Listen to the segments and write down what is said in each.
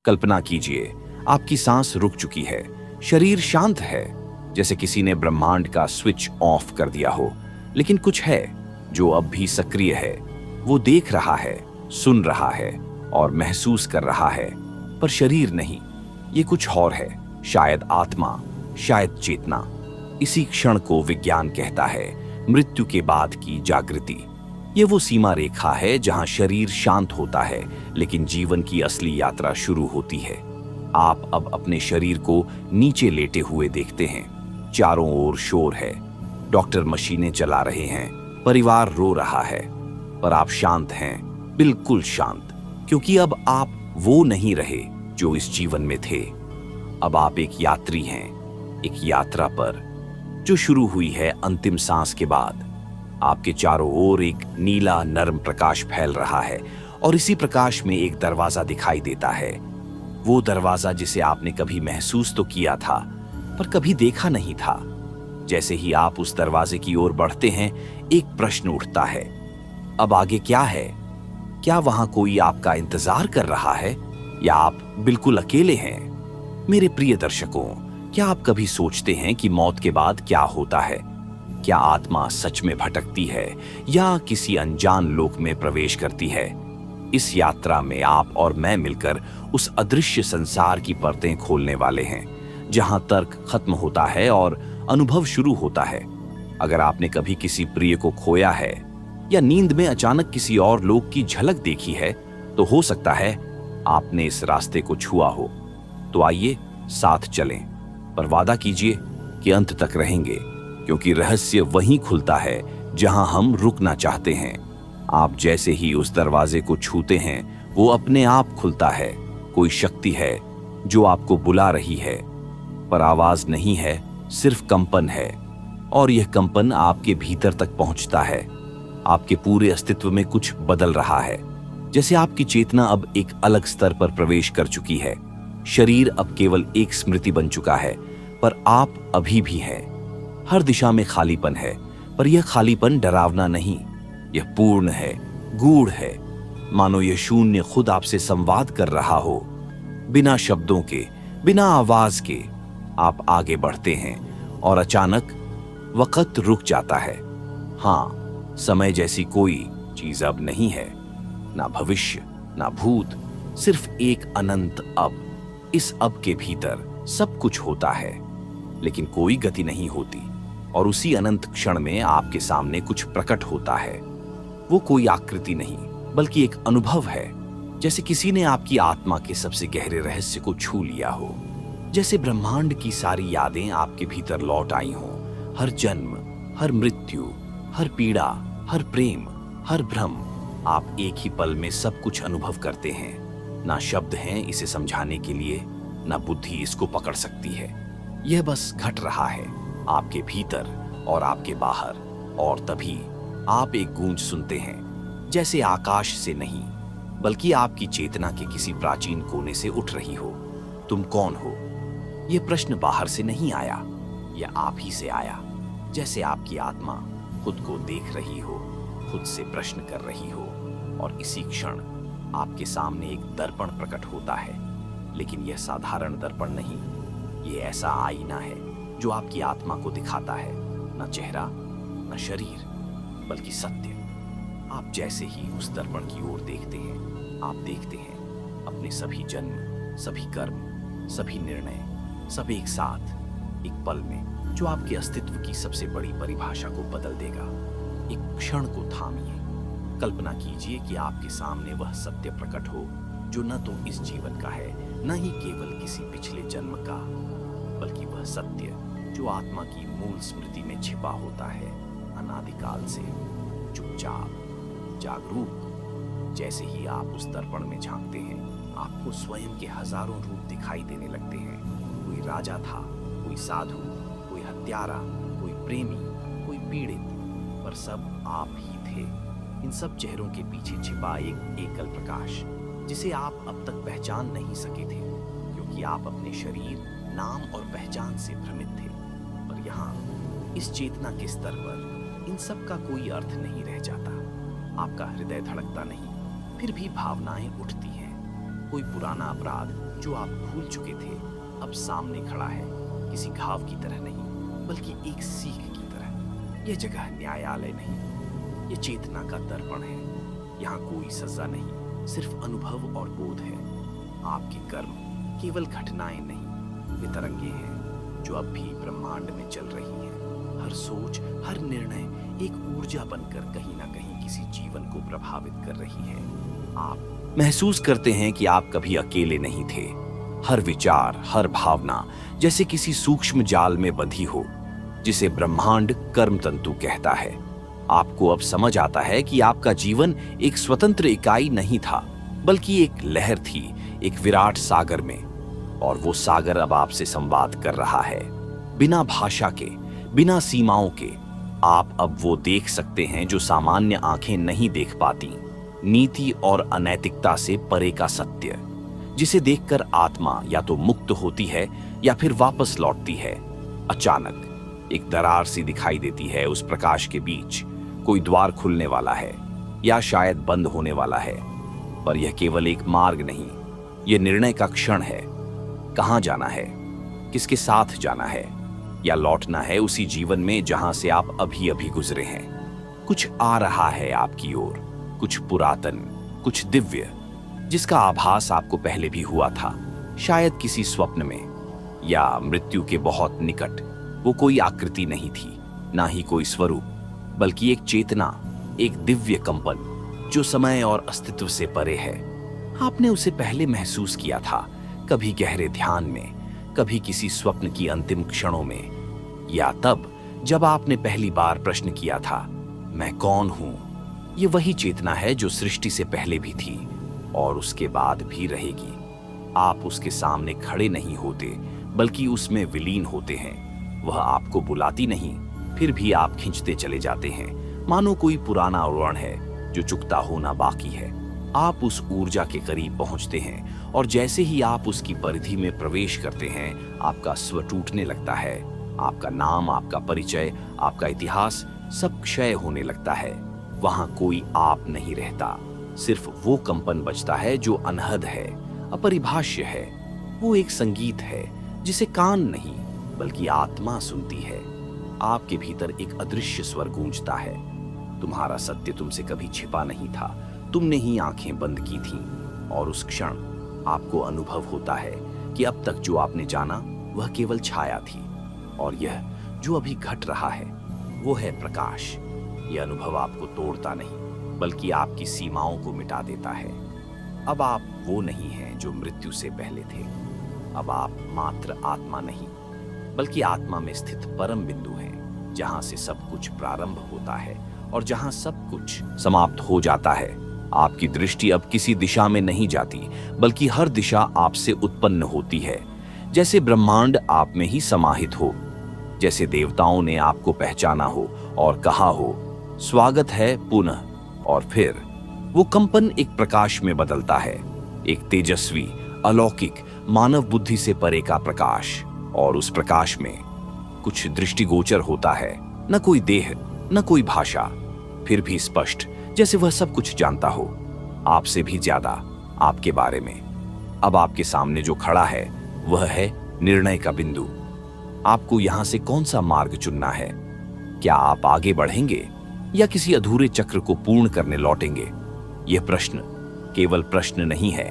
कल्पना कीजिए, आपकी सांस रुक चुकी है, शरीर शांत है, जैसे किसी ने ब्रह्मांड का स्विच ऑफ कर दिया हो। लेकिन कुछ है जो अब भी सक्रिय है। वो देख रहा है, सुन रहा है और महसूस कर रहा है, पर शरीर नहीं। ये कुछ और है, शायद आत्मा, शायद चेतना। इसी क्षण को विज्ञान कहता है मृत्यु के बाद की जागृति। ये वो सीमा रेखा है जहां शरीर शांत होता है लेकिन जीवन की असली यात्रा शुरू होती है। आप अब अपने शरीर को नीचे लेटे हुए देखते हैं। चारों ओर शोर है, डॉक्टर मशीनें चला रहे हैं, परिवार रो रहा है, पर आप शांत हैं, बिल्कुल शांत, क्योंकि अब आप वो नहीं रहे जो इस जीवन में थे। अब आप एक यात्री हैं, एक यात्रा पर जो शुरू हुई है अंतिम सांस के बाद। आपके चारों ओर एक नीला नर्म प्रकाश फैल रहा है और इसी प्रकाश में एक दरवाजा दिखाई देता है। वो दरवाजा जिसे आपने कभी महसूस तो किया था पर कभी देखा नहीं था। जैसे ही आप उस दरवाजे की ओर बढ़ते हैं, एक प्रश्न उठता है, अब आगे क्या है? क्या वहां कोई आपका इंतजार कर रहा है या आप बिल्कुल अकेले हैं? मेरे प्रिय दर्शकों, क्या आप कभी सोचते हैं कि मौत के बाद क्या होता है? क्या आत्मा सच में भटकती है या किसी अनजान लोक में प्रवेश करती है? इस यात्रा में आप और मैं मिलकर उस अदृश्य संसार की परतें खोलने वाले हैं, जहां तर्क खत्म होता है और अनुभव शुरू होता है। अगर आपने कभी किसी प्रिय को खोया है या नींद में अचानक किसी और लोक की झलक देखी है, तो हो सकता है आपने इस रास्ते को छुआ हो। तो आइए साथ चलें, पर वादा कीजिए कि अंत तक रहेंगे, क्योंकि रहस्य वहीं खुलता है जहां हम रुकना चाहते हैं। आप जैसे ही उस दरवाजे को छूते हैं, वो अपने आप खुलता है। कोई शक्ति है जो आपको बुला रही है, पर आवाज नहीं है, सिर्फ कंपन है। और यह कंपन आपके भीतर तक पहुंचता है। आपके पूरे अस्तित्व में कुछ बदल रहा है, जैसे आपकी चेतना अब एक अलग स्तर पर प्रवेश कर चुकी है। शरीर अब केवल एक स्मृति बन चुका है, पर आप अभी भी हैं। हर दिशा में खालीपन है, पर यह खालीपन डरावना नहीं, यह पूर्ण है, गूढ़ है। मानो यह शून्य खुद आपसे संवाद कर रहा हो। बिना शब्दों के, बिना आवाज के आप आगे बढ़ते हैं और अचानक वक्त रुक जाता है। हाँ, समय जैसी कोई चीज अब नहीं है, ना भविष्य, ना भूत, सिर्फ एक अनंत अब। इस अब के भीतर सब कुछ होता है, लेकिन कोई गति नहीं होती। और उसी अनंत क्षण में आपके सामने कुछ प्रकट होता है। वो कोई आकृति नहीं, बल्कि एक अनुभव है, जैसे किसी ने आपकी आत्मा के सबसे गहरे रहस्य को छू लिया हो। जैसे ब्रह्मांड की सारी यादें आपके भीतर लौट आई हों। हर जन्म, हर मृत्यु, हर पीड़ा, हर प्रेम, हर भ्रम। आप एक ही पल में सब कुछ अनुभव करते हैं। ना शब्द हैं इसे समझाने के लिए, ना बुद्धि इसको पकड़ सकती है। यह बस घट रहा है आपके भीतर और आपके बाहर। और तभी आप एक गूंज सुनते हैं, जैसे आकाश से नहीं, बल्कि आपकी चेतना के किसी प्राचीन कोने से उठ रही हो। तुम कौन हो? यह प्रश्न बाहर से नहीं आया, यह आप ही से आया। जैसे आपकी आत्मा खुद को देख रही हो, खुद से प्रश्न कर रही हो। और इसी क्षण आपके सामने एक दर्पण प्रकट होता है, लेकिन यह साधारण दर्पण नहीं, यह ऐसा आईना है जो आपकी आत्मा को दिखाता है। न चेहरा, न शरीर, बल्कि सत्य। आप जैसे ही उस दर्पण की ओर देखते हैं, आप देखते हैं अपने सभी जन्म, सभी कर्म, सभी निर्णय, सब एक साथ, एक पल में, जो आपके अस्तित्व की सबसे बड़ी परिभाषा को बदल देगा। एक क्षण को थामिए। कल्पना कीजिए कि आपके सामने वह सत्य प्रकट हो जो न तो इस जीवन का है, न ही केवल किसी पिछले जन्म का, बल्कि वह सत्य जो आत्मा की मूल स्मृति में छिपा होता है, अनादिकाल से, चुपचाप, जागरूक। जैसे ही आप उस दर्पण में झांकते हैं, आपको स्वयं के हजारों रूप दिखाई देने लगते हैं। कोई राजा था, कोई साधु, कोई हत्यारा, कोई प्रेमी, कोई पीड़ित, पर सब आप ही थे। इन सब चेहरों के पीछे छिपा एक एकल प्रकाश, जिसे आप अब तक पहचान नहीं सके थे, क्योंकि आप अपने शरीर, नाम और पहचान से भ्रमित थे। पर यहाँ इस चेतना के स्तर पर इन सब का कोई अर्थ नहीं रह जाता। आपका हृदय धड़कता नहीं, फिर भी भावनाएं उठती हैं। कोई पुराना अपराध जो आप भूल चुके थे अब सामने खड़ा है, किसी घाव की तरह नहीं बल्कि एक सीख की तरह। यह जगह न्यायालय नहीं, यह चेतना का दर्पण है। यहाँ कोई सजा नहीं, सिर्फ अनुभव और बोध है। आपके कर्म केवल घटनाएं नहीं, वे तरंगे हैं जो अब भी ब्रह्मांड में चल रही हैं। हर सोच, हर निर्णय एक ऊर्जा बनकर कहीं ना कहीं किसी जीवन को प्रभावित कर रही है। आप महसूस करते हैं कि आप कभी अकेले नहीं थे। हर विचार, हर भावना जैसे किसी सूक्ष्म जाल में बंधी हो, जिसे ब्रह्मांड कर्म तंतु कहता है। आपको अब समझ आता है कि आपका जीवन एक स्वतंत्र इकाई नहीं था, बल्कि एक लहर थी, एक विराट सागर में। और वो सागर अब आपसे संवाद कर रहा है, बिना भाषा के, बिना सीमाओं के। आप अब वो देख सकते हैं जो सामान्य आंखें नहीं देख पाती। नीति और अनैतिकता से परे का सत्य, जिसे देखकर आत्मा या तो मुक्त होती है या फिर वापस लौटती है। अचानक एक दरार सी दिखाई देती है उस प्रकाश के बीच। कोई द्वार खुलने वाला है या शायद बंद होने वाला है, पर यह केवल एक मार्ग नहीं, यह निर्णय का क्षण है। कहां जाना है, किसके साथ जाना है, या लौटना है उसी जीवन में जहां से आप अभी अभी गुजरे हैं। कुछ आ रहा है आपकी ओर, कुछ पुरातन, कुछ दिव्य, जिसका आभास आपको पहले भी हुआ था, शायद किसी स्वप्न में या मृत्यु के बहुत निकट। वो कोई आकृति नहीं थी, ना ही कोई स्वरूप, बल्कि एक चेतना, एक दिव्य कंपन जो समय और अस्तित्व से परे है। आपने उसे पहले महसूस किया था, कभी गहरे ध्यान में, कभी किसी स्वप्न की अंतिम क्षणों में, या तब जब आपने पहली बार प्रश्न किया था, मैं कौन हूं। ये वही चेतना है जो सृष्टि से पहले भी थी और उसके बाद भी रहेगी। आप उसके सामने खड़े नहीं होते, बल्कि उसमें विलीन होते हैं। वह आपको बुलाती नहीं, फिर भी आप खींचते चले जाते हैं, मानो कोई पुराना उड़ान है जो चुकता होना बाकी है। आप उस ऊर्जा के करीब पहुंचते हैं और जैसे ही आप उसकी परिधि में प्रवेश करते हैं, आपका स्व टूटने लगता है। आपका नाम, आपका परिचय, आपका इतिहास सब क्षय होने लगता है। वहां कोई आप नहीं रहता, सिर्फ वो कंपन बचता है जो अनहद है, अपरिभाष्य है। वो एक संगीत है जिसे कान नहीं बल्कि आत्मा सुनती है। आपके भीतर एक अदृश्य स्वर गूंजता है, तुम्हारा सत्य तुमसे कभी छिपा नहीं था, तुमने ही आंखें बंद की थीं। और उस क्षण आपको अनुभव होता है कि अब तक जो आपने जाना वह केवल छाया थी, और यह जो अभी घट रहा है वो है प्रकाश। यह अनुभव आपको तोड़ता नहीं, बल्कि आपकी सीमाओं को मिटा देता है। अब आप वो नहीं हैं जो मृत्यु से पहले थे। अब आप मात्र आत्मा नहीं, बल्कि आत्मा में स्थित परम बिंदु हैं, जहां से सब कुछ प्रारंभ होता है और जहां सब कुछ समाप्त हो जाता है। आपकी दृष्टि अब किसी दिशा में नहीं जाती, बल्कि हर दिशा आपसे उत्पन्न होती है। जैसे ब्रह्मांड आप में ही समाहित हो, जैसे देवताओं ने आपको पहचाना हो और कहा हो, स्वागत है पुनः। और फिर वो कंपन एक प्रकाश में बदलता है, एक तेजस्वी, अलौकिक, मानव बुद्धि से परे का प्रकाश। और उस प्रकाश में कुछ दृष्टिगोचर होता है, न कोई देह, न कोई भाषा, फिर भी स्पष्ट, जैसे वह सब कुछ जानता हो, आपसे भी ज्यादा, आपके बारे में। अब आपके सामने जो खड़ा है वह है निर्णय का बिंदु। आपको यहां से कौन सा मार्ग चुनना है? क्या आप आगे बढ़ेंगे या किसी अधूरे चक्र को पूर्ण करने लौटेंगे? यह प्रश्न केवल प्रश्न नहीं है,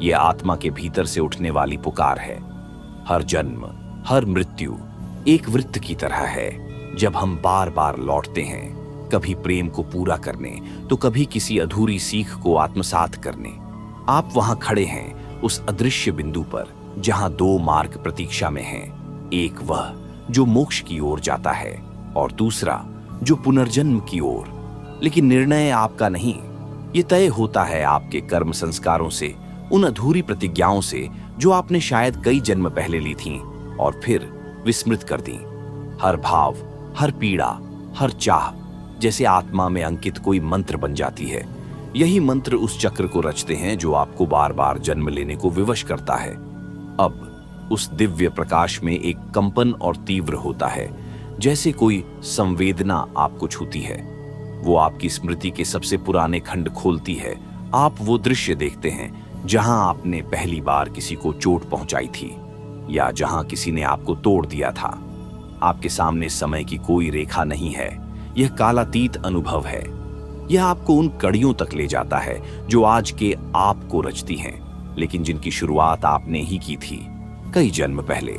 यह आत्मा के भीतर से उठने वाली पुकार है। हर जन्म, हर मृत्यु एक वृत्त की तरह है, जब हम बार बार लौटते हैं, कभी प्रेम को पूरा करने, तो कभी किसी अधूरी सीख को आत्मसात करने। आप वहां खड़े हैं उस अदृश्य बिंदु पर, जहां दो मार्ग प्रतीक्षा में हैं। एक वह जो मोक्ष की ओर जाता है और दूसरा जो पुनर्जन्म की ओर। लेकिन निर्णय आपका नहीं, ये तय होता है आपके कर्म संस्कारों से, उन अधूरी प्रतिज्ञाओं से जो आपने शायद कई जन्म पहले ली थीं और फिर विस्मृत कर दी। हर भाव, हर पीड़ा, हर चाह जैसे आत्मा में अंकित कोई मंत्र बन जाती है। यही मंत्र उस चक्र को रचते हैं जो आपको बार बार जन्म लेने को विवश करता है। अब उस दिव्य प्रकाश में एक कंपन और तीव्र होता है, जैसे कोई संवेदना आपको छूती है। वो आपकी स्मृति के सबसे पुराने खंड खोलती है। आप वो दृश्य देखते हैं जहां आपने पहली बार किसी को चोट पहुंचाई थी या जहां किसी ने आपको तोड़ दिया था। आपके सामने समय की कोई रेखा नहीं है, यह कालातीत अनुभव है। यह आपको उन कड़ियों तक ले जाता है जो आज के आप को रचती हैं, लेकिन जिनकी शुरुआत आपने ही की थी कई जन्म पहले।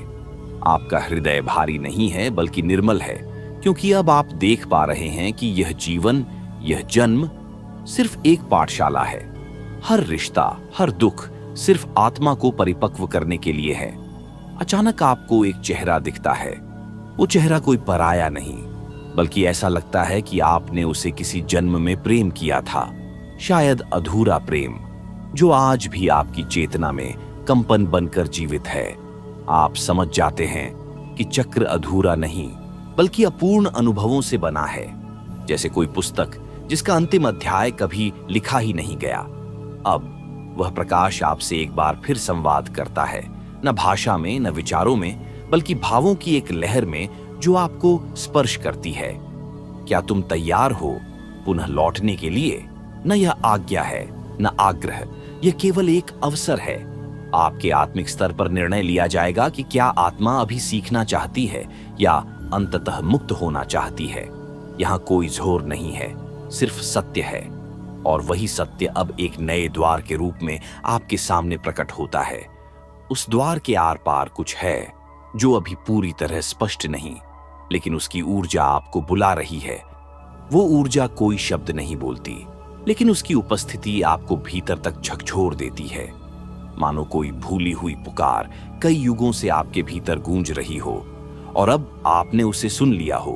आपका हृदय भारी नहीं है बल्कि निर्मल है, क्योंकि अब आप देख पा रहे हैं कि यह जीवन, यह जन्म सिर्फ एक पाठशाला है। हर रिश्ता, हर दुख सिर्फ आत्मा को परिपक्व करने के लिए है। अचानक आपको एक चेहरा दिखता है। वो चेहरा कोई पराया नहीं, बल्कि ऐसा लगता है कि आपने उसे किसी जन्म में प्रेम किया था, शायद अधूरा प्रेम, जो आज भी आपकी चेतना में कंपन बनकर जीवित है। आप समझ जाते हैं कि चक्र अधूरा नहीं बल्कि अपूर्ण अनुभवों से बना है, जैसे कोई पुस्तक जिसका अंतिम अध्याय कभी लिखा ही नहीं गया। अब वह प्रकाश आपसे एक बार फिर संवाद करता है, न भाषा में, न विचारों में, बल्कि भावों की एक लहर में जो आपको स्पर्श करती है। क्या तुम तैयार हो पुनः लौटने के लिए? न यह आज्ञा है, न आग्रह, यह केवल एक अवसर है। आपके आत्मिक स्तर पर निर्णय लिया जाएगा कि क्या आत्मा अभी सीखना चाहती है या अंततः मुक्त होना चाहती है। यहाँ कोई जोर नहीं है, सिर्फ सत्य है, और वही सत्य अब एक नए द्वार के रूप में आपके सामने प्रकट होता है। उस द्वार के आर पार कुछ है जो अभी पूरी तरह स्पष्ट नहीं, लेकिन उसकी ऊर्जा आपको बुला रही है। वो ऊर्जा कोई शब्द नहीं बोलती, लेकिन उसकी उपस्थिति आपको भीतर तक झकझोर देती है, मानो कोई भूली हुई पुकार कई युगों से आपके भीतर गूंज रही हो, और अब आपने उसे सुन लिया हो।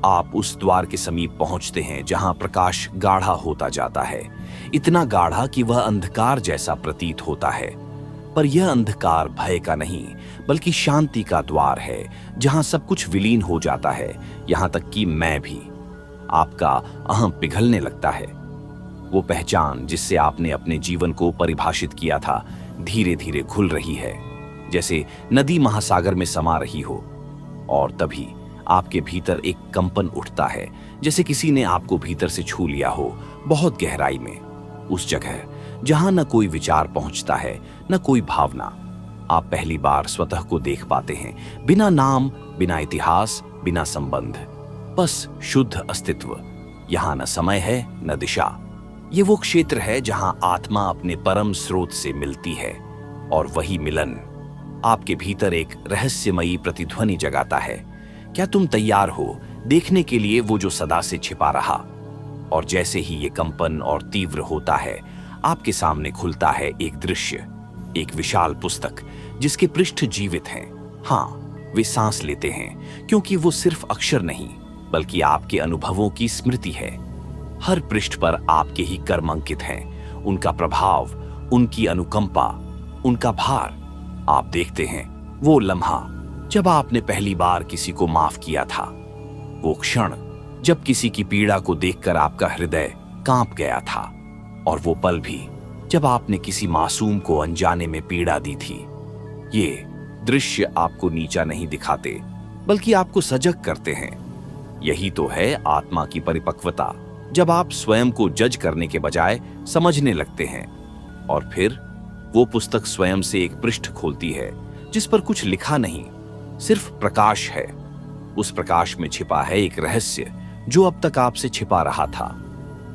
आप उस द्वार के समीप पहुंचते हैं जहां प्रकाश गाढ़ा होता जाता है, इतना गाढ़ा कि वह अंधकार जैसा प्रतीत होता है। पर यह अंधकार भय का नहीं बल्कि शांति का द्वार है, जहां सब कुछ विलीन हो जाता है, यहां तक कि मैं भी। आपका अहम पिघलने लगता है। वो पहचान जिससे आपने अपने जीवन को परिभाषित किया था धीरे धीरे घुल रही है, जैसे नदी महासागर में समा रही हो। और तभी आपके भीतर एक कंपन उठता है, जैसे किसी ने आपको भीतर से छू लिया हो, बहुत गहराई में, उस जगह जहां न कोई विचार पहुंचता है, न कोई भावना। आप पहली बार स्वतः को देख पाते हैं, बिना नाम, बिना इतिहास, बिना संबंध, बस शुद्ध अस्तित्व। यहां न समय है, न दिशा। ये वो क्षेत्र है जहां आत्मा अपने परम स्रोत से मिलती है, और वही मिलन आपके भीतर एक रहस्यमयी प्रतिध्वनि जगाता है। क्या तुम तैयार हो देखने के लिए वो जो सदा से छिपा रहा? और जैसे ही ये कंपन और तीव्र होता है, आपके सामने खुलता है एक दृश्य, एक विशाल पुस्तक जिसके पृष्ठ जीवित हैं। हाँ, वे सांस लेते हैं, क्योंकि वो सिर्फ अक्षर नहीं बल्कि आपके अनुभवों की स्मृति है। हर पृष्ठ पर आपके ही कर्म अंकित हैं, उनका प्रभाव, उनकी अनुकंपा, उनका भार। आप देखते हैं वो लम्हा जब आपने पहली बार किसी को माफ किया था, वो क्षण जब किसी की पीड़ा को देखकर आपका हृदय कांप गया था, और वो पल भी जब आपने किसी मासूम को अनजाने में पीड़ा दी थी। ये दृश्य आपको नीचा नहीं दिखाते बल्कि आपको सजग करते हैं। यही तो है आत्मा की परिपक्वता, जब आप स्वयं को जज करने के बजाय समझने लगते हैं। और फिर वो पुस्तक स्वयं से एक पृष्ठ खोलती है जिस पर कुछ लिखा नहीं, सिर्फ प्रकाश है। उस प्रकाश में छिपा है एक रहस्य जो अब तक आपसे छिपा रहा था,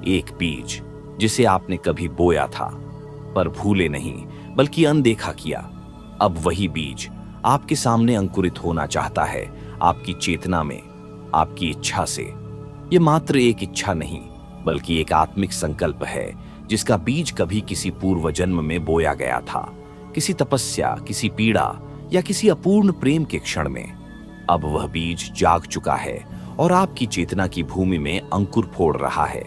एक बीज जिसे आपने कभी बोया था, पर भूले नहीं बल्कि अनदेखा किया। अब वही बीज आपके सामने अंकुरित होना चाहता है, आपकी चेतना में, आपकी इच्छा से। ये मात्र एक इच्छा नहीं बल्कि एक आत्मिक संकल्प है जिसका बीज कभी किसी पूर्व जन्म में बोया गया था, किसी तपस्या, किसी पीड़ा या किसी अपूर्ण प्रेम के क्षण में। अब वह बीज जाग चुका है और आपकी चेतना की भूमि में अंकुर फोड़ रहा है।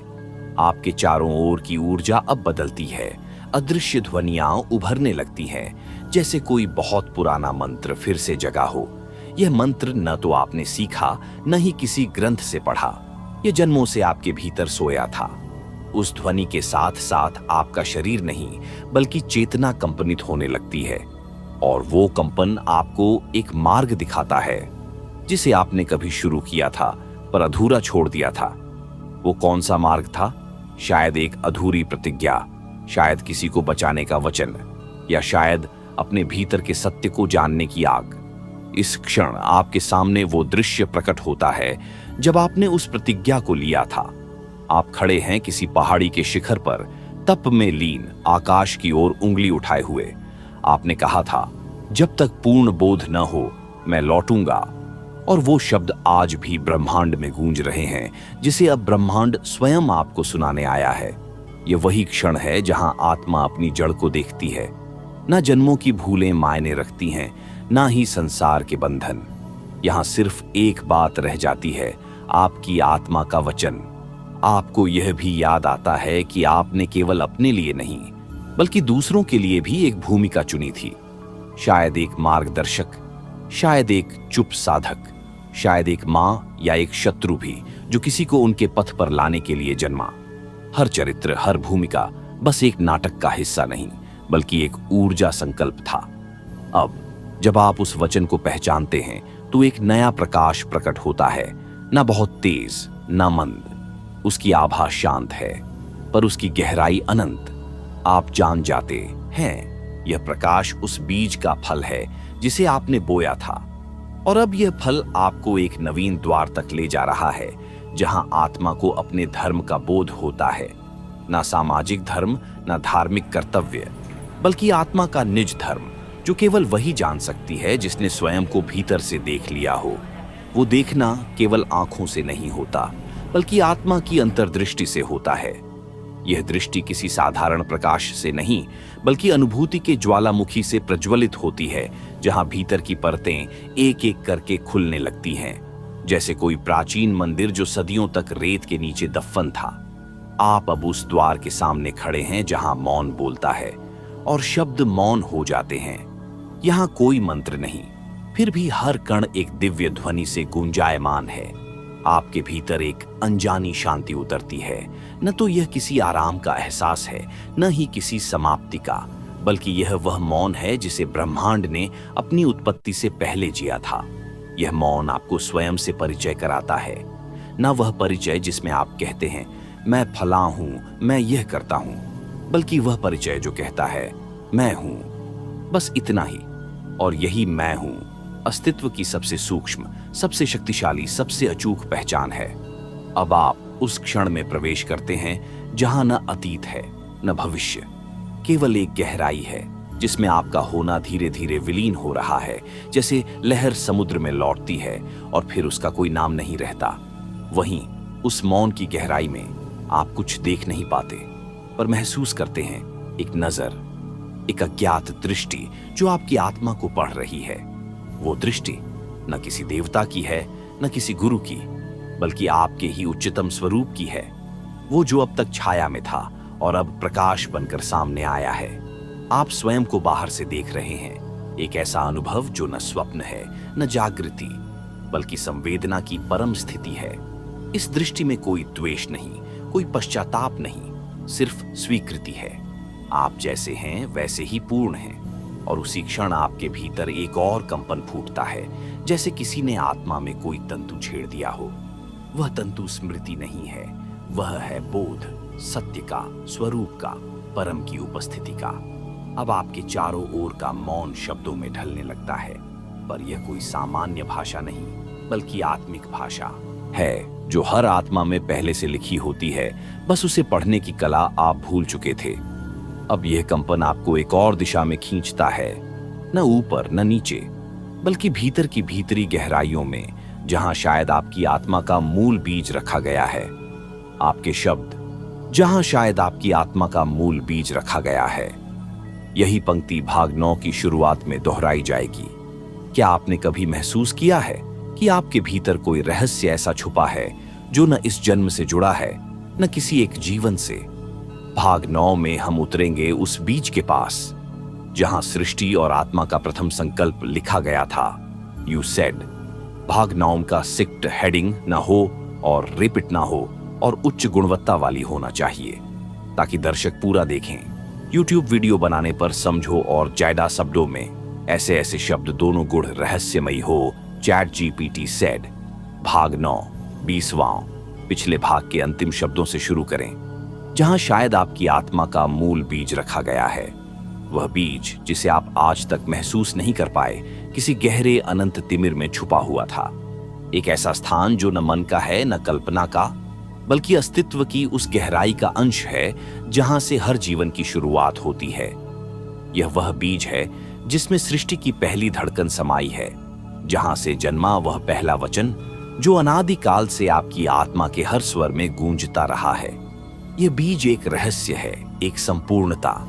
आपके चारों ओर की ऊर्जा अब बदलती है, अदृश्य ध्वनियां उभरने लगती हैं, जैसे कोई बहुत पुराना मंत्र फिर से जगा हो। यह मंत्र न तो आपने सीखा, न ही किसी ग्रंथ से पढ़ा, यह जन्मों से आपके भीतर सोया था। उस ध्वनि के साथ साथ आपका शरीर नहीं बल्कि चेतना कंपनित होने लगती है, और वो कंपन आपको एक मार्ग दिखाता है जिसे आपने कभी शुरू किया था पर अधूरा छोड़ दिया था। वो कौन सा मार्ग था? शायद एक अधूरी प्रतिज्ञा, शायद किसी को बचाने का वचन, या शायद अपने भीतर के सत्य को जानने की आग। इस क्षण आपके सामने वो दृश्य प्रकट होता है जब आपने उस प्रतिज्ञा को लिया था। आप खड़े हैं किसी पहाड़ी के शिखर पर, तप में लीन, आकाश की ओर उंगली उठाए हुए। आपने कहा था, जब तक पूर्ण बोध न हो मैं लौटूंगा। और वो शब्द आज भी ब्रह्मांड में गूंज रहे हैं, जिसे अब ब्रह्मांड स्वयं आपको सुनाने आया है। ये वही क्षण है जहां आत्मा अपनी जड़ को देखती है। ना जन्मों की भूलें मायने रखती हैं, ना ही संसार के बंधन। यहां सिर्फ एक बात रह जाती है, आपकी आत्मा का वचन। आपको यह भी याद आता है कि आपने केवल अपने लिए नहीं, बल्कि दूसरों के लिए भी एक भूमिका चुनी थी। शायद एक मार्गदर्शक, शायद एक चुप साधक, शायद एक मां या एक शत्रु भी, जो किसी को उनके पथ पर लाने के लिए जन्मा। हर चरित्र, हर भूमिका बस एक नाटक का हिस्सा नहीं, बल्कि एक ऊर्जा संकल्प था। अब जब आप उस वचन को पहचानते हैं तो एक नया प्रकाश प्रकट होता है, ना बहुत तेज, ना मंद। उसकी आभा शांत है, पर उसकी गहराई अनंत। आप जान जाते हैं, यह प्रकाश उस बीज का फल है जिसे आपने बोया था। और अब यह फल आपको एक नवीन द्वार तक ले जा रहा है, जहां आत्मा को अपने धर्म का बोध होता है। ना सामाजिक धर्म, ना धार्मिक कर्तव्य, बल्कि आत्मा का निज धर्म, जो केवल वही जान सकती है जिसने स्वयं को भीतर से देख लिया हो। वो देखना केवल आंखों से नहीं होता, बल्कि आत्मा की अंतर्दृष्टि से होता है। यह दृष्टि किसी साधारण प्रकाश से नहीं, बल्कि अनुभूति के ज्वालामुखी से प्रज्वलित होती है, जहां भीतर की परतें एक एक करके खुलने लगती हैं, जैसे कोई प्राचीन मंदिर जो सदियों तक रेत के नीचे दफन था। आप अब उस द्वार के सामने खड़े हैं जहां मौन बोलता है और शब्द मौन हो जाते हैं। यहां कोई मंत्र नहीं, फिर भी हर कण एक दिव्य ध्वनि से गुंजायमान है। आपके भीतर एक अनजानी शांति उतरती है। न तो यह किसी आराम का एहसास है, न ही किसी समाप्ति का, बल्कि यह वह मौन है जिसे ब्रह्मांड ने अपनी उत्पत्ति से पहले जिया था। यह मौन आपको स्वयं से परिचय कराता है, न वह परिचय जिसमें आप कहते हैं मैं फला हूं, मैं यह करता हूं, बल्कि वह परिचय जो कहता है मैं हूं, बस इतना ही। और यही मैं हूं अस्तित्व की सबसे सूक्ष्म, सबसे शक्तिशाली, सबसे अचूक पहचान है। अब आप उस क्षण में प्रवेश करते हैं जहां न अतीत है, न भविष्य, केवल एक गहराई है जिसमें आपका होना धीरे धीरे विलीन हो रहा है, जैसे लहर समुद्र में लौटती है और फिर उसका कोई नाम नहीं रहता। वहीं उस मौन की गहराई में आप कुछ देख नहीं पाते, पर महसूस करते हैं एक नजर, एक अज्ञात दृष्टि जो आपकी आत्मा को पढ़ रही है। वो दृष्टि न किसी देवता की है, न किसी गुरु की, बल्कि आपके ही उच्चतम स्वरूप की है। वो जो अब तक छाया में था और अब प्रकाश बनकर सामने आया है। आप स्वयं को बाहर से देख रहे हैं, एक ऐसा अनुभव जो न स्वप्न है, न जागृति, बल्कि संवेदना की परम स्थिति है। इस दृष्टि में कोई द्वेष नहीं, कोई पश्चाताप नहीं, सिर्फ स्वीकृति है। आप जैसे हैं वैसे ही पूर्ण हैं। और उसी क्षण आपके भीतर एक और कंपन फूटता है, जैसे किसी ने आत्मा में कोई तंतु छेड़ दिया हो। वह तंतु स्मृति नहीं है, वह है बोध, सत्य का, स्वरूप का, परम की उपस्थिति का। अब आपके चारों ओर का मौन शब्दों में ढलने लगता है, पर यह कोई सामान्य भाषा नहीं, बल्कि आत्मिक भाषा है जो हर आत्मा में पहले से लिखी होती है, बस उसे पढ़ने की कला आप भूल चुके थे। अब यह कंपन आपको एक और दिशा में खींचता है, न ऊपर न नीचे, बल्कि भीतर की भीतरी गहराइयों में, जहां शायद आपकी आत्मा का मूल बीज रखा गया है। आपके शब्द, जहां शायद आपकी आत्मा का मूल बीज रखा गया है। यही पंक्ति भाग 9 की शुरुआत में दोहराई जाएगी। क्या आपने कभी महसूस किया है कि आपके भीतर कोई रहस्य ऐसा छुपा है जो न इस जन्म से जुड़ा है, न किसी एक जीवन से? भाग 9 में हम उतरेंगे उस बीज के पास, जहां सृष्टि और आत्मा का प्रथम संकल्प लिखा गया था। You said. भाग 9 का सिक्ट हेडिंग न हो और रिपीट ना हो और उच्च गुणवत्ता वाली होना चाहिए, ताकि दर्शक पूरा देखें। YouTube वीडियो बनाने पर समझो और जायदा शब्दों में ऐसे ऐसे शब्द दोनों गुण रहस्यमयी हो। ChatGPT said. भाग 9 20वां। पिछले भाग के अंतिम शब्दों से शुरू करें। जहां शायद आपकी आत्मा का मूल बीज रखा गया है। वह बीज जिसे आप आज तक महसूस नहीं कर पाए, किसी गहरे अनंत तिमिर में छुपा हुआ था। एक ऐसा स्थान जो न मन का है न कल्पना का, बल्कि अस्तित्व की उस गहराई का अंश है जहां से हर जीवन की शुरुआत होती है। यह वह बीज है जिसमें सृष्टि की पहली धड़कन समाई है, जहां से जन्मा वह पहला वचन जो अनादिकाल से आपकी आत्मा के हर स्वर में गूंजता रहा है। यह बीज एक रहस्य है, एक संपूर्णता,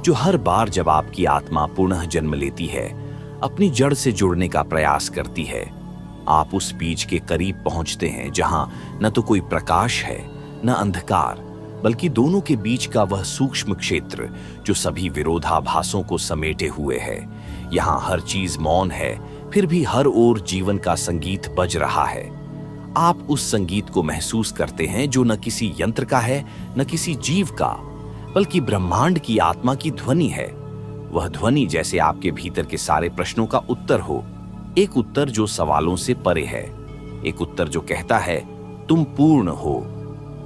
जो हर बार जब आपकी आत्मा पुनः जन्म लेती है, अपनी जड़ से जुड़ने का प्रयास करती है, आप उस बीज के करीब पहुंचते हैं जहां न तो कोई प्रकाश है न अंधकार, बल्कि दोनों के बीच का वह सूक्ष्म क्षेत्र जो सभी विरोधाभासों को समेटे हुए है। यहाँ हर चीज मौन है, फिर भी हर ओर जीवन का संगीत बज रहा है। आप उस संगीत को महसूस करते हैं जो न किसी यंत्र का है न किसी जीव का, बल्कि ब्रह्मांड की आत्मा की ध्वनि है। वह ध्वनि जैसे आपके भीतर के सारे प्रश्नों का उत्तर हो, एक उत्तर जो सवालों से परे है, एक उत्तर जो कहता है तुम पूर्ण हो।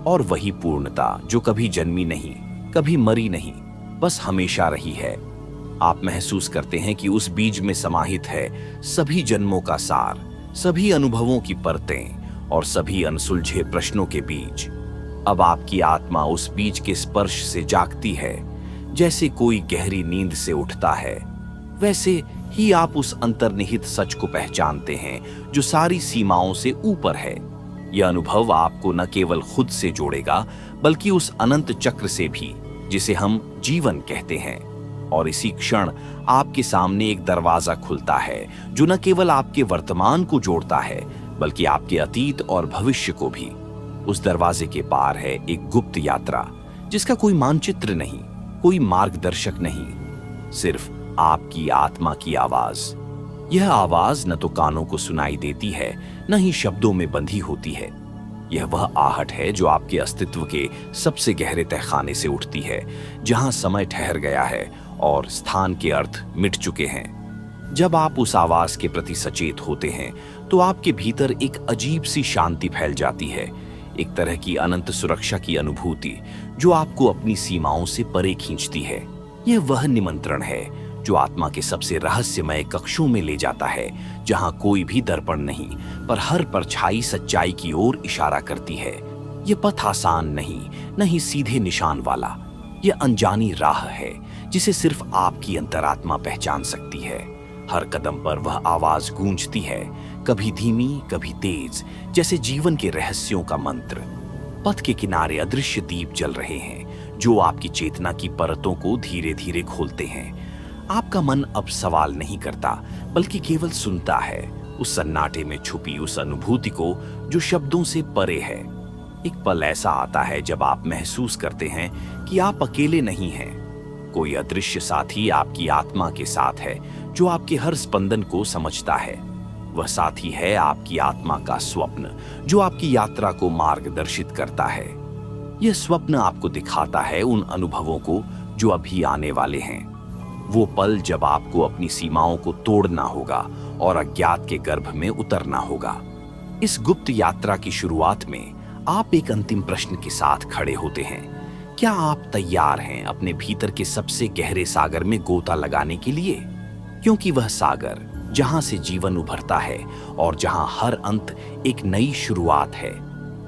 और वही पूर्णता जो कभी जन्मी नहीं, कभी मरी नहीं, बस हमेशा रही है। आप महसूस करते हैं कि उस बीज में समाहित है सभी जन्मों का सार, सभी अनुभवों की परतें और सभी अनसुलझे प्रश्नों के बीज। अब आपकी आत्मा उस बीज के स्पर्श से जागती है। जैसे कोई गहरी नींद से उठता है, वैसे ही आप उस अंतर्निहित सच को पहचानते हैं जो सारी सीमाओं से ऊपर है। यह अनुभव आपको न केवल खुद से जोड़ेगा, बल्कि उस अनंत चक्र से भी जिसे हम जीवन कहते हैं। और इसी क्षण आपके सामने एक दरवाजा खुलता है जो न केवल आपके वर्तमान को जोड़ता है, बल्कि आपके अतीत और भविष्य को भी। उस दरवाजे के पार है एक गुप्त यात्रा जिसका कोई मानचित्र नहीं, कोई मार्गदर्शक नहीं, सिर्फ आपकी आत्मा की आवाज। यह आवाज न तो कानों को सुनाई देती है, न ही शब्दों में बंधी होती है। यह वह आहट है जो आपके अस्तित्व के सबसे गहरे तहखाने से उठती है, जहां समय ठहर गया है और स्थान के अर्थ मिट चुके हैं। जब आप उस आवाज के प्रति सचेत होते हैं, तो आपके भीतर एक अजीब सी शांति फैल जाती है, एक तरह की अनंत सुरक्षा की अनुभूति जो आपको अपनी सीमाओं से परे खींचती है। यह वह निमंत्रण है जो आत्मा के सबसे रहस्यमय कक्षों में ले जाता है, जहां कोई भी दर्पण नहीं, पर हर परछाई सच्चाई की ओर इशारा करती है। यह पथ आसान नहीं, न ही सीधे निशान वाला। यह अनजानी राह है जिसे सिर्फ आपकी अंतरात्मा पहचान सकती है। हर कदम पर वह आवाज गूंजती है, कभी धीमी, कभी तेज, जैसे जीवन के रहस्यों का मंत्र। पथ के किनारे अदृश्य दीप जल रहे हैं जो आपकी चेतना की परतों को धीरे धीरे खोलते हैं। आपका मन अब सवाल नहीं करता, बल्कि केवल सुनता है, उस सन्नाटे में छुपी उस अनुभूति को जो शब्दों से परे है। एक पल ऐसा आता है जब आप महसूस करते हैं कि आप अकेले नहीं हैं। कोई अदृश्य साथी आपकी आत्मा के साथ है जो आपके हर स्पंदन को समझता है। वह साथी है आपकी आत्मा का स्वप्न जो आपकी यात्रा को मार्गदर्शित करता है। यह स्वप्न आपको दिखाता है उन अनुभवों को जो अभी आने वाले हैं, वो पल जब आपको अपनी सीमाओं को तोड़ना होगा और अज्ञात के गर्भ में उतरना होगा। इस गुप्त यात्रा की शुरुआत में आप एक अंतिम प्रश्न के साथ खड़े होते हैं। क्या आप तैयार हैं अपने भीतर के सबसे गहरे सागर में गोता लगाने के लिए? क्योंकि वह सागर जहां से जीवन उभरता है और जहां हर अंत एक नई शुरुआत है।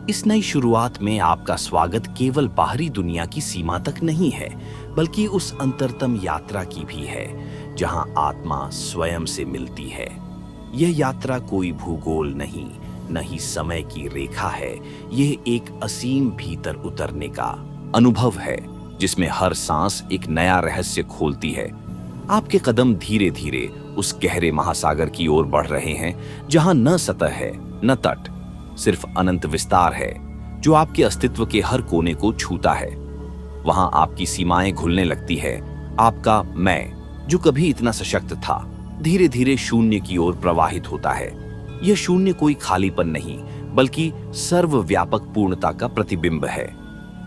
इस नई शुरुआत में आपका स्वागत केवल बाहरी दुनिया की सीमा तक नहीं है, बल्कि उस अंतरतम यात्रा की भी है जहां आत्मा स्वयं से मिलती है। यह यात्रा कोई भूगोल नहीं, न ही समय की रेखा है। यह एक असीम भीतर उतरने का अनुभव है जिसमें हर सांस एक नया रहस्य खोलती है। आपके कदम धीरे धीरे उस गहरे महासागर की ओर बढ़ रहे हैं जहां न सतह है न तट, सिर्फ अनंत विस्तार है जो आपके अस्तित्व के हर कोने को छूता है। वहां आपकी सीमाएं घुलने लगती है। आपका मैं जो कभी इतना सशक्त था, धीरे धीरे शून्य की ओर प्रवाहित होता है। यह शून्य कोई खालीपन नहीं, बल्कि सर्वव्यापक पूर्णता का प्रतिबिंब है।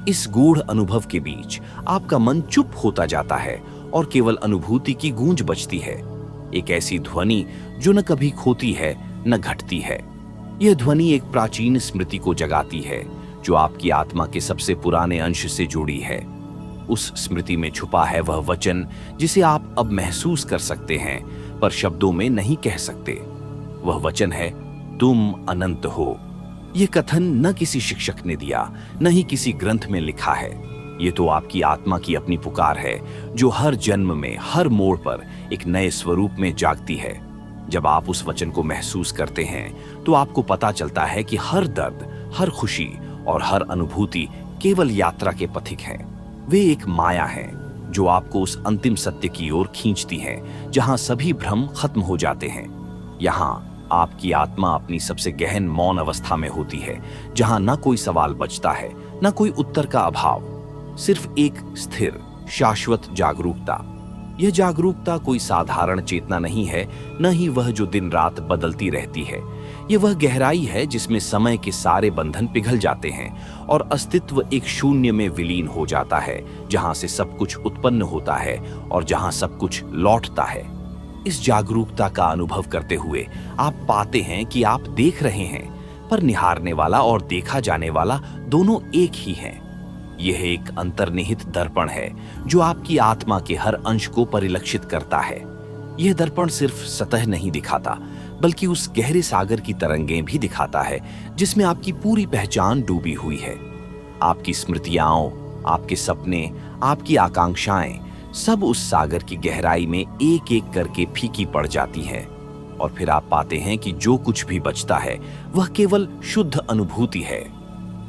इस गूढ़ अनुभव के बीच आपका मन चुप होता जाता है और केवल अनुभूति की गूंज बजती है, एक ऐसी ध्वनि जो न कभी खोती है न घटती है। यह ध्वनि एक प्राचीन स्मृति को जगाती है जो आपकी आत्मा के सबसे पुराने अंश से जुड़ी है। उस स्मृति में छुपा है वह वचन जिसे आप अब महसूस कर सकते हैं पर शब्दों में नहीं कह सकते। वह वचन है, तुम अनंत हो। यह कथन न किसी शिक्षक ने दिया, न ही किसी ग्रंथ में लिखा है। ये तो आपकी आत्मा की अपनी पुकार है जो हर जन्म में, हर मोड़ पर एक नए स्वरूप में जागती है। जब आप उस वचन को महसूस करते हैं तो आपको पता चलता है कि हर दर्द, हर खुशी और हर अनुभूति केवल यात्रा के पथिक हैं। वे एक माया है जो आपको उस अंतिम सत्य की ओर खींचती है जहां सभी भ्रम खत्म हो जाते हैं। यहाँ आपकी आत्मा अपनी सबसे गहन मौन अवस्था में होती है, जहां न कोई सवाल बचता है, न कोई उत्तर का अभाव, सिर्फ एक स्थिर शाश्वत जागरूकता। यह जागरूकता कोई साधारण चेतना नहीं है, न ही वह जो दिन रात बदलती रहती है। यह वह गहराई है जिसमें समय के सारे बंधन पिघल जाते हैं और अस्तित्व एक शून्य में विलीन हो जाता है, जहां से सब कुछ उत्पन्न होता है और जहां सब कुछ लौटता है। इस जागरूकता का अनुभव करते हुए आप पाते हैं कि आप देख रहे हैं, पर निहारने वाला और देखा जाने वाला दोनों एक ही हैं। यह एक अंतर्निहित दर्पण है जो आपकी आत्मा के हर अंश को परिलक्षित करता है। यह दर्पण सिर्फ सतह नहीं दिखाता, बल्कि उस गहरे सागर की तरंगें भी दिखाता है जिसमें आपकी पूरी पहचान डूबी हुई है। आपकी स्मृतियां, आपके सपने, आपकी आकांक्षाएं सब उस सागर की गहराई में एक एक करके फीकी पड़ जाती हैं। और फिर आप पाते हैं कि जो कुछ भी बचता है वह केवल शुद्ध अनुभूति है।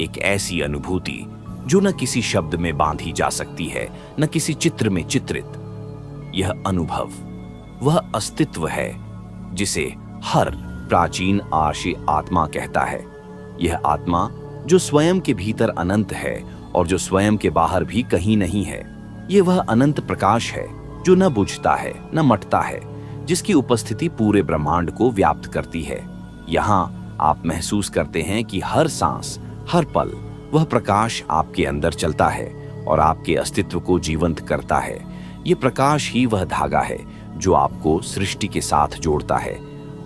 एक ऐसी अनुभूति जो न किसी शब्द में बांधी जा सकती है, न किसी चित्र में चित्रित। यह अनुभव वह अस्तित्व है जिसे हर प्राचीन आर्षी आत्मा कहता है। यह आत्मा जो स्वयं के भीतर अनंत है और जो स्वयं के बाहर भी कहीं नहीं है। यह वह अनंत प्रकाश है जो न बुझता है, न मटता है, जिसकी उपस्थिति पूरे ब्रह्मांड को व्याप्त करती है। यहाँ आप महसूस करते हैं कि हर सांस, हर पल वह प्रकाश आपके अंदर चलता है और आपके अस्तित्व को जीवंत करता है। ये प्रकाश ही वह धागा है जो आपको सृष्टि के साथ जोड़ता है।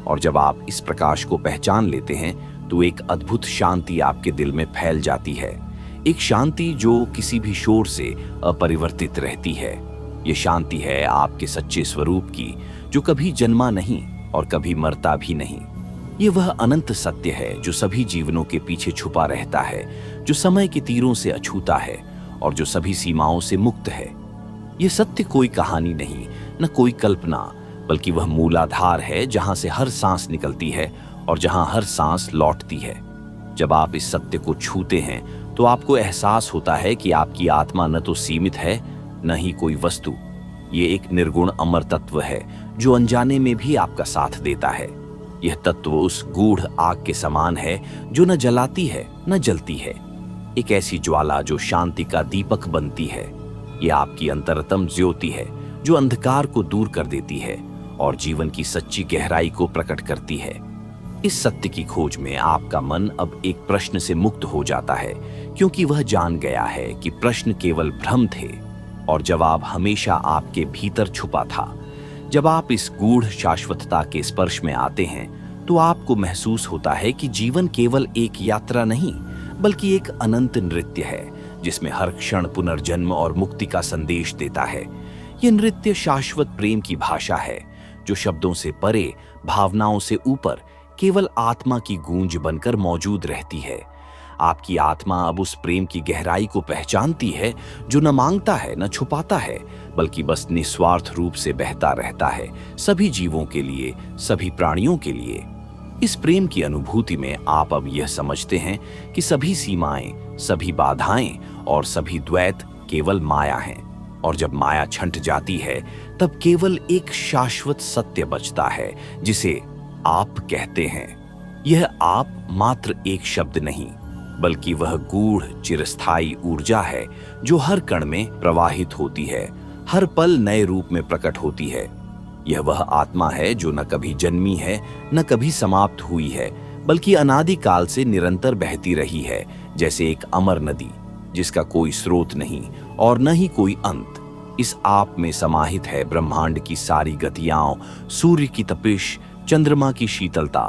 और जब आप इस प्रकाश को पहचान लेते हैं तो एक अद्भुत शांति आपके दिल में फैल जाती है। एक शांति जो किसी भी शोर से अपरिवर्तित रहती है। ये शांति है आपके सच्चे स्वरूप की, जो कभी जन्मा नहीं और कभी मरता भी नहीं। ये वह अनंत सत्य है जो सभी जीवनों के पीछे छुपा रहता है, जो समय के तीरों से अछूता है और जो सभी सीमाओं से मुक्त है। यह सत्य कोई कहानी नहीं, न कोई कल्पना, बल्कि वह मूलाधार है जहां से हर सांस निकलती है और जहां हर सांस लौटती है। जब आप इस सत्य को छूते हैं तो आपको एहसास होता है कि आपकी आत्मा न तो सीमित है, न ही कोई वस्तु। ये एक निर्गुण अमर तत्व है जो अनजाने में भी आपका साथ देता है। यह तत्व उस गूढ़ आग के समान है जो न जलाती है न जलती है। एक ऐसी ज्वाला जो शांति का दीपक बनती है। यह आपकी अंतरतम ज्योति है जो अंधकार को दूर कर देती है और जीवन की सच्ची गहराई को प्रकट करती है। इस सत्य की खोज में आपका मन अब एक प्रश्न से मुक्त हो जाता है, क्योंकि वह जान गया है कि प्रश्न केवल भ्रम थे और जवाब हमेशा आपके भीतर छुपा था। जब आप इस गूढ़ शाश्वतता के स्पर्श में आते हैं तो आपको महसूस होता है कि जीवन केवल एक यात्रा नहीं, बल्कि एक अनंत नृत्य है जिसमें हर क्षण पुनर्जन्म और मुक्ति का संदेश देता है। यह नृत्य शाश्वत प्रेम की भाषा है जो शब्दों से परे, भावनाओं से ऊपर केवल आत्मा की गूंज बनकर मौजूद रहती है। आपकी आत्मा अब उस प्रेम की गहराई को पहचानती है जो न मांगता है, न छुपाता है, बल्कि बस निस्वार्थ रूप से बहता रहता है, सभी जीवों के लिए, सभी प्राणियों के लिए। इस प्रेम की अनुभूति में आप अब यह समझते हैं कि सभी सीमाएं, सभी बाधाएं और सभी द्वैत केवल माया हैं। और जब माया छंट जाती है तब केवल एक शाश्वत सत्य बचता है जिसे आप कहते हैं। यह आप मात्र एक शब्द नहीं, बल्कि वह गूढ़ चिरस्थायी ऊर्जा है जो हर कण में प्रवाहित होती है, हर पल नए रूप में प्रकट होती है। यह वह आत्मा है जो न कभी जन्मी है, न कभी समाप्त हुई है, बल्कि अनादि काल से निरंतर बहती रही है, जैसे एक अमर नदी जिसका कोई स्रोत नहीं और न ही कोई अंत। इस आप में समाहित है ब्रह्मांड की सारी गतियां, सूर्य की तपिश, चंद्रमा की शीतलता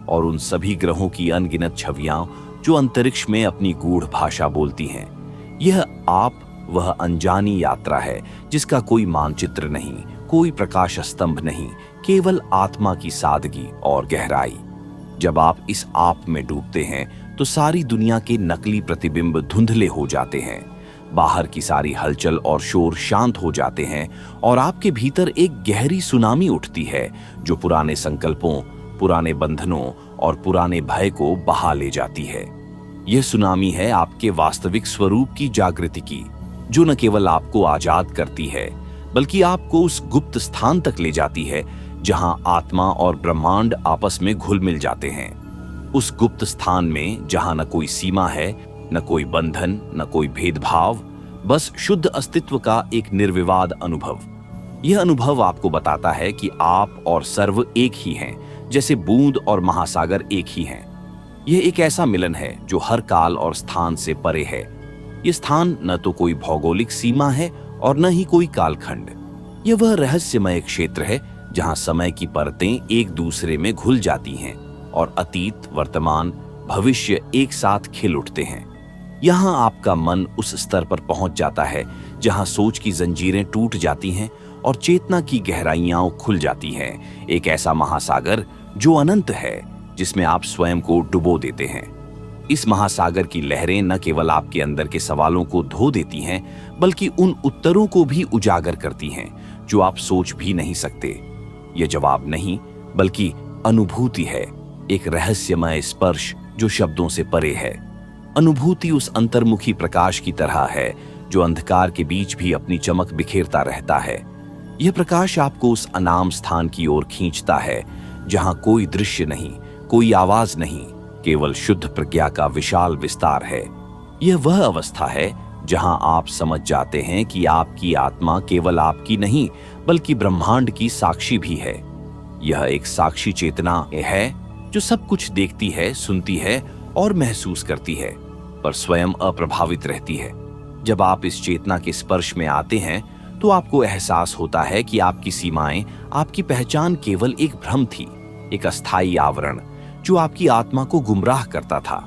और उन सभी ग्रहों की अनगिनत छवियां जो अंतरिक्ष में अपनी गूढ़ भाषा बोलती हैं। यह आप वह अनजानी यात्रा है जिसका कोई मानचित्र नहीं, कोई प्रकाश स्तंभ नहीं, केवल आत्मा की सादगी और गहराई। जब आप इस आप में डूबते हैं तो सारी दुनिया के नकली प्रतिबिंब धुंधले हो जाते हैं। बाहर की सारी हलचल और शोर शांत हो जाते हैं और आपके भीतर एक गहरी सुनामी उठती है जो पुराने संकल्पों, पुराने बंधनों और पुराने भय को बहा ले जाती है। यह सुनामी है आपके वास्तविक स्वरूप की जागृति की, जो न केवल आपको आजाद करती है बल्कि आपको उस गुप्त स्थान तक ले जाती है जहां आत्मा और ब्रह्मांड आपस में घुल मिल जाते हैं। उस गुप्त स्थान में जहां न कोई सीमा है, न कोई बंधन, न कोई भेदभाव, बस शुद्ध अस्तित्व का एक निर्विवाद अनुभव। यह अनुभव आपको बताता है कि आप और सर्व एक ही हैं, जैसे बूंद और महासागर एक ही हैं। यह एक ऐसा मिलन है जो हर काल और स्थान से परे है। यह स्थान न तो कोई भौगोलिक सीमा है और न ही कोई कालखंड। यह वह रहस्यमय क्षेत्र है जहां समय की परतें एक दूसरे में घुल जाती हैं और अतीत, वर्तमान, भविष्य एक साथ खिल उठते हैं। यहां आपका मन उस स्तर पर पहुंच जाता है जहां सोच की जंजीरें टूट जाती हैं और चेतना की गहराइयां खुल जाती हैं। एक ऐसा महासागर जो अनंत है, जिसमें आप स्वयं को डुबो देते हैं। इस महासागर की लहरें न केवल आपके अंदर के सवालों को धो देती हैं, बल्कि उन उत्तरों को भी उजागर करती हैं जो आप सोच भी नहीं सकते। यह जवाब नहीं, बल्कि अनुभूति है, एक रहस्यमय स्पर्श जो शब्दों से परे है। अनुभूति उस अंतर्मुखी प्रकाश की तरह है जो अंधकार के बीच भी अपनी चमक बिखेरता रहता है। यह प्रकाश आपको उस अनाम स्थान की ओर खींचता है जहां कोई दृश्य नहीं, कोई आवाज नहीं, केवल शुद्ध प्रज्ञा का विशाल विस्तार है। यह वह अवस्था है जहां आप समझ जाते हैं कि आपकी आत्मा केवल आपकी नहीं, बल्कि ब्रह्मांड की साक्षी भी है। यह एक साक्षी चेतना है जो सब कुछ देखती है, सुनती है और महसूस करती है, पर स्वयं अप्रभावित रहती है। जब आप इस चेतना के स्पर्श में आते हैं तो आपको एहसास होता है कि आपकी सीमाएं, आपकी पहचान केवल एक भ्रम थी, एक अस्थायी आवरण जो आपकी आत्मा को गुमराह करता था।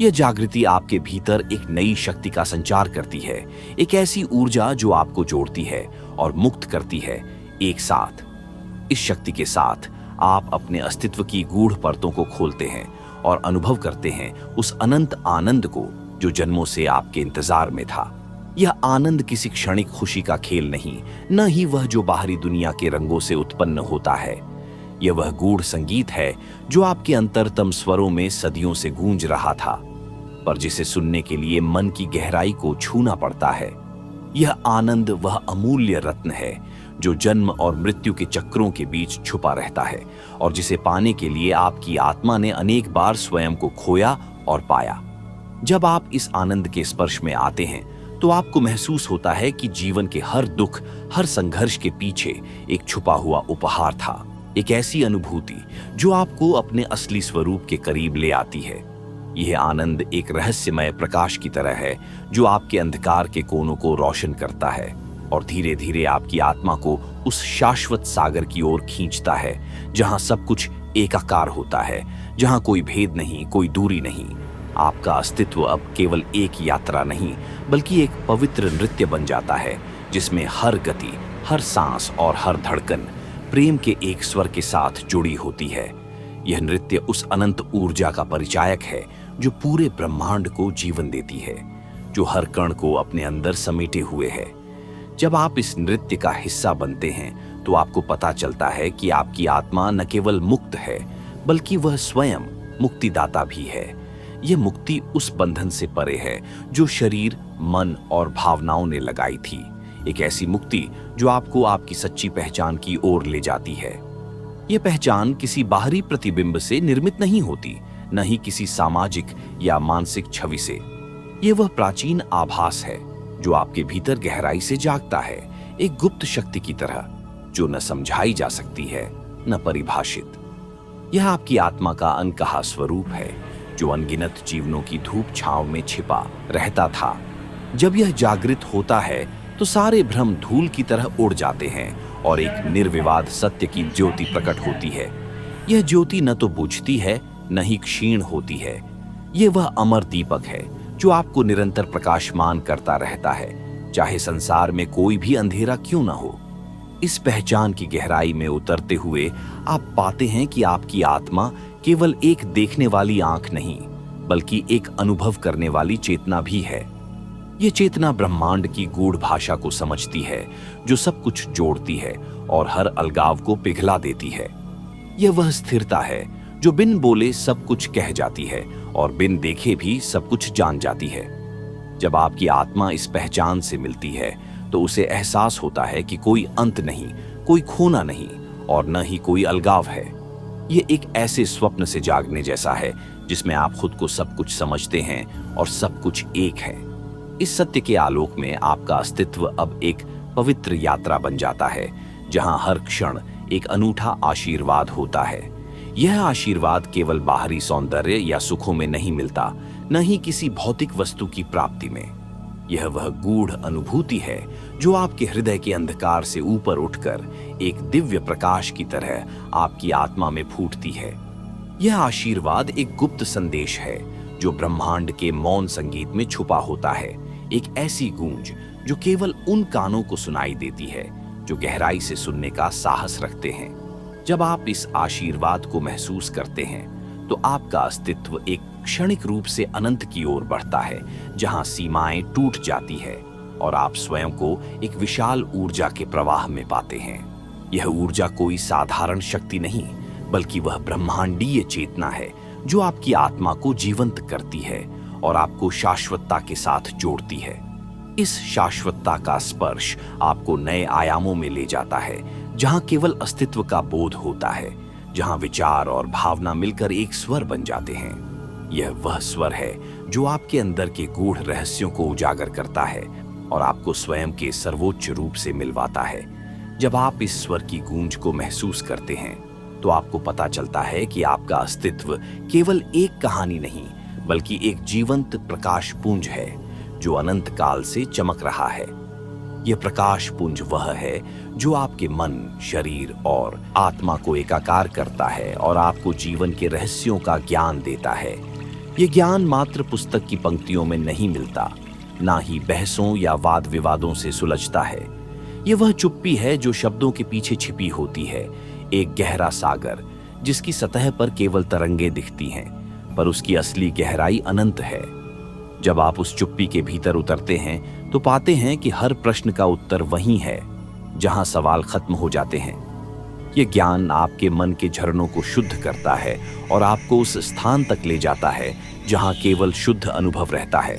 यह जागृति आपके भीतर एक नई शक्ति का संचार करती है, एक ऐसी ऊर्जा जो आपको जोड़ती है और मुक्त करती है एक साथ। इस शक्ति के साथ आप अपने अस्तित्व की गूढ़ परतों को खोलते हैं और अनुभव करते हैं उस अनंत आनंद को जो जन्मों से आपके इंतजार में था। यह आनंद किसी क्षणिक खुशी का खेल नहीं, न ही वह जो बाहरी दुनिया के रंगों से उत्पन्न होता है। यह वह गूढ़ संगीत है जो आपके अंतरतम स्वरों में सदियों से गूंज रहा था, पर जिसे सुनने के लिए मन की गहराई को छूना पड़ता है। यह आनंद वह अमूल्य रत्न है जो जन्म और मृत्यु के चक्रों के बीच छुपा रहता है और जिसे पाने के लिए आपकी आत्मा ने अनेक बार स्वयं को खोया और पाया। जब आप इस आनंद के स्पर्श में आते हैं तो आपको महसूस होता है कि जीवन के हर दुख, हर संघर्ष के पीछे एक छुपा हुआ उपहार था, एक ऐसी अनुभूति जो आपको अपने असली स्वरूप के करीब ले आती है। यह आनंद एक रहस्यमय प्रकाश की तरह है जो आपके अंधकार के कोनों को रोशन करता है और धीरे धीरे आपकी आत्मा को उस शाश्वत सागर की ओर खींचता है जहां सब कुछ एकाकार होता है, जहां कोई भेद नहीं, कोई दूरी नहीं। आपका अस्तित्व अब केवल एक यात्रा नहीं, बल्कि एक पवित्र नृत्य बन जाता है जिसमें हर गति, हर सांस और हर धड़कन प्रेम के एक स्वर के साथ जुड़ी होती है। यह नृत्य उस अनंत ऊर्जा का परिचायक है जो पूरे ब्रह्मांड को जीवन देती है, जो हर कण को अपने अंदर समेटे हुए है। जब आप इस नृत्य का हिस्सा बनते हैं तो आपको पता चलता है कि आपकी आत्मा न केवल मुक्त है, बल्कि वह स्वयं मुक्तिदाता भी है। यह मुक्ति उस बंधन से परे है जो शरीर, मन और भावनाओं ने लगाई थी। एक ऐसी मुक्ति जो आपको आपकी सच्ची पहचान की ओर ले जाती है। यह पहचान किसी बाहरी प्रतिबिंब से निर्मित नहीं होती, न ही किसी सामाजिक या मानसिक छवि से। यह वह प्राचीन आभास है जो आपके भीतर गहराई से जागता है, एक गुप्त शक्ति की तरह जो न समझाई जा सकती है, न परिभाषित। यह आपकी आत्मा का अनकहा स्वरूप है जो अनगिनत जीवनों की धूप छांव में छिपा रहता था। जब यह जागृत होता है तो सारे भ्रम धूल की तरह उड़ जाते हैं और एक निर्विवाद सत्य की ज्योति प्रकट होती है। यह ज्योति न तो बुझती है, न ही क्षीण होती है। ये वह अमर दीपक है जो आपको निरंतर प्रकाशमान करता रहता है, चाहे संसार में कोई भी अंधेरा क्यों ना हो। इस पहचान की गहराई में उतरते हुए आप पाते हैं कि आपकी आत्मा केवल एक देखने वाली आंख नहीं, बल्कि एक अनुभव करने वाली चेतना भी है। ये चेतना ब्रह्मांड की गूढ़ भाषा को समझती है, जो सब कुछ जोड़ती है और हर अलगाव को पिघला देती है। यह वह स्थिरता है जो बिन बोले सब कुछ कह जाती है और बिन देखे भी सब कुछ जान जाती है। जब आपकी आत्मा इस पहचान से मिलती है तो उसे एहसास होता है कि कोई अंत नहीं, कोई खोना नहीं और न ही कोई अलगाव है। ये एक ऐसे स्वप्न से जागने जैसा है जिसमें आप खुद को सब कुछ समझते हैं और सब कुछ एक है। इस सत्य के आलोक में आपका अस्तित्व अब एक पवित्र यात्रा बन जाता है, जहां हर क्षण एक अनूठा आशीर्वाद होता है। यह आशीर्वाद केवल बाहरी सौंदर्य या सुखों में नहीं मिलता, न ही किसी भौतिक वस्तु की प्राप्ति में। यह वह गूढ़ अनुभूति है जो आपके हृदय के अंधकार से ऊपर उठकर एक दिव्य प्रकाश की तरह आपकी आत्मा में फूटती है। यह आशीर्वाद एक गुप्त संदेश है जो ब्रह्मांड के मौन संगीत में छुपा होता है, एक ऐसी गूंज जो केवल उन कानों को सुनाई देती है जो गहराई से सुनने का साहस रखते हैं। जब आप इस आशीर्वाद को महसूस करते हैं तो आपका अस्तित्व एक क्षणिक रूप से अनंत की ओर बढ़ता है, जहां सीमाएं टूट जाती है और आप स्वयं को एक विशाल ऊर्जा के प्रवाह में पाते हैं। यह ऊर्जा कोई साधारण शक्ति नहीं, बल्कि वह ब्रह्मांडीय चेतना है जो आपकी आत्मा को जीवंत करती है और आपको शाश्वतता के साथ जोड़ती है। इस शाश्वतता का स्पर्श आपको नए आयामों में ले जाता है, जहां केवल अस्तित्व का बोध होता है, जहां विचार और भावना मिलकर एक स्वर बन जाते हैं। यह वह स्वर है जो आपके अंदर के गूढ़ रहस्यों को उजागर करता है और आपको स्वयं के सर्वोच्च रूप से मिलवाता है। जब आप इस स्वर की गूंज को महसूस करते हैं तो आपको पता चलता है कि आपका अस्तित्व केवल एक कहानी नहीं, बल्कि एक जीवंत प्रकाश पुंज है जो अनंत काल से चमक रहा है। यह प्रकाश पुंज वह है जो आपके मन, शरीर और आत्मा को एकाकार करता है और आपको जीवन के रहस्यों का ज्ञान देता है। यह ज्ञान मात्र पुस्तक की पंक्तियों में नहीं मिलता, ना ही बहसों या वाद विवादों से सुलझता है। यह वह चुप्पी है जो शब्दों के पीछे छिपी होती है, एक गहरा सागर जिसकी सतह पर केवल तरंगे दिखती हैं, पर उसकी असली गहराई अनंत है। जब आप उस चुप्पी के भीतर उतरते हैं तो पाते हैं कि हर प्रश्न का उत्तर वहीं है जहां सवाल खत्म हो जाते हैं। यह ज्ञान आपके मन के झरनों को शुद्ध करता है और आपको उस स्थान तक ले जाता है जहां केवल शुद्ध अनुभव रहता है।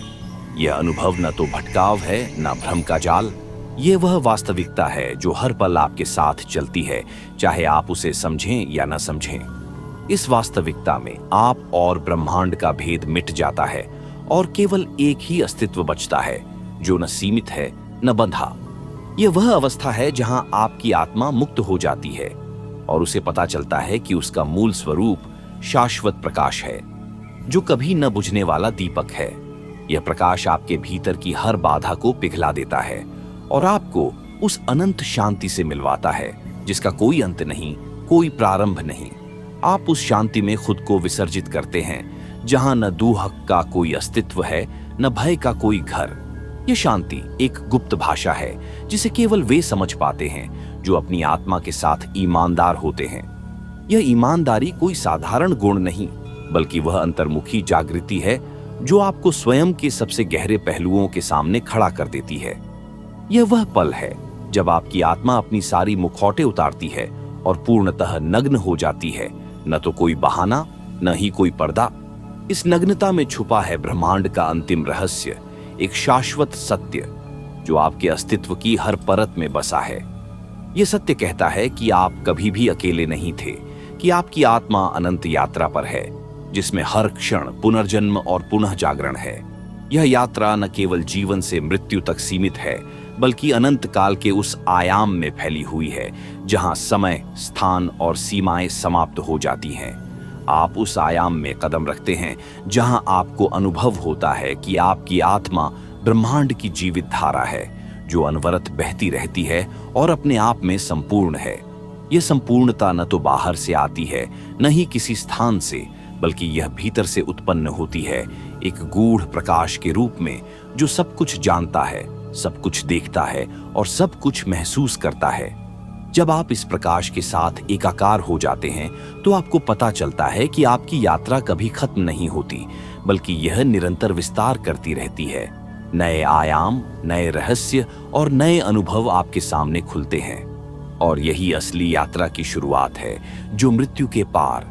यह अनुभव न तो भटकाव है, न भ्रम का जाल। यह वह वास्तविकता है जो हर पल आपके साथ चलती है, चाहे आप उसे समझें या न समझें। इस वास्तविकता में आप और ब्रह्मांड का भेद मिट जाता है और केवल एक ही अस्तित्व बचता है जो न सीमित है न बंधा। यह वह अवस्था है जहां आपकी आत्मा मुक्त हो जाती है और उसे पता चलता है कि उसका मूल स्वरूप शाश्वत प्रकाश है, जो कभी न बुझने वाला दीपक है। यह प्रकाश आपके भीतर की हर बाधा को पिघला देता है और आपको उस अनंत शांति से मिलवाता है जिसका कोई अंत नहीं, कोई प्रारंभ नहीं। आप उस शांति में खुद को विसर्जित करते हैं, जहां न दुहक का कोई अस्तित्व है, न भय का कोई घर। यह शांति एक गुप्त भाषा है जिसे केवल वे समझ पाते हैं जो अपनी आत्मा के साथ ईमानदार होते हैं। यह ईमानदारी कोई साधारण गुण नहीं, बल्कि वह अंतर्मुखी जागृति है जो आपको स्वयं के सबसे गहरे पहलुओं के सामने खड़ा कर देती है। यह वह पल है जब आपकी आत्मा अपनी सारी मुखौटे उतारती है और पूर्णतः नग्न हो जाती है, न तो कोई बहाना, न ही कोई पर्दा। इस नग्नता में छुपा है ब्रह्मांड का अंतिम रहस्य, एक शाश्वत सत्य जो आपके अस्तित्व की हर परत में बसा है। यह सत्य कहता है कि आप कभी भी अकेले नहीं थे, कि आपकी आत्मा अनंत यात्रा पर है जिसमें हर क्षण पुनर्जन्म और पुनः जागरण है। यह यात्रा न केवल जीवन से मृत्यु तक सीमित है, बल्कि अनंत काल के उस आयाम में फैली हुई है जहां समय, स्थान और सीमाएं समाप्त हो जाती हैं। आप उस आयाम में कदम रखते हैं जहां आपको अनुभव होता है कि आपकी आत्मा ब्रह्मांड की जीवित धारा है जो अनवरत बहती रहती है और अपने आप में संपूर्ण है। यह संपूर्णता न तो बाहर से आती है, न ही किसी स्थान से, बल्कि यह भीतर से उत्पन्न होती है, एक गूढ़ प्रकाश के रूप में जो सब कुछ जानता है, सब कुछ देखता है और सब कुछ महसूस करता है। जब आप इस प्रकाश के साथ एकाकार हो जाते हैं तो आपको पता चलता है कि आपकी यात्रा कभी खत्म नहीं होती, बल्कि यह निरंतर विस्तार करती रहती है। नए आयाम, नए रहस्य और नए अनुभव आपके सामने खुलते हैं। और यही असली यात्रा की शुरुआत है, जो मृत्यु के पार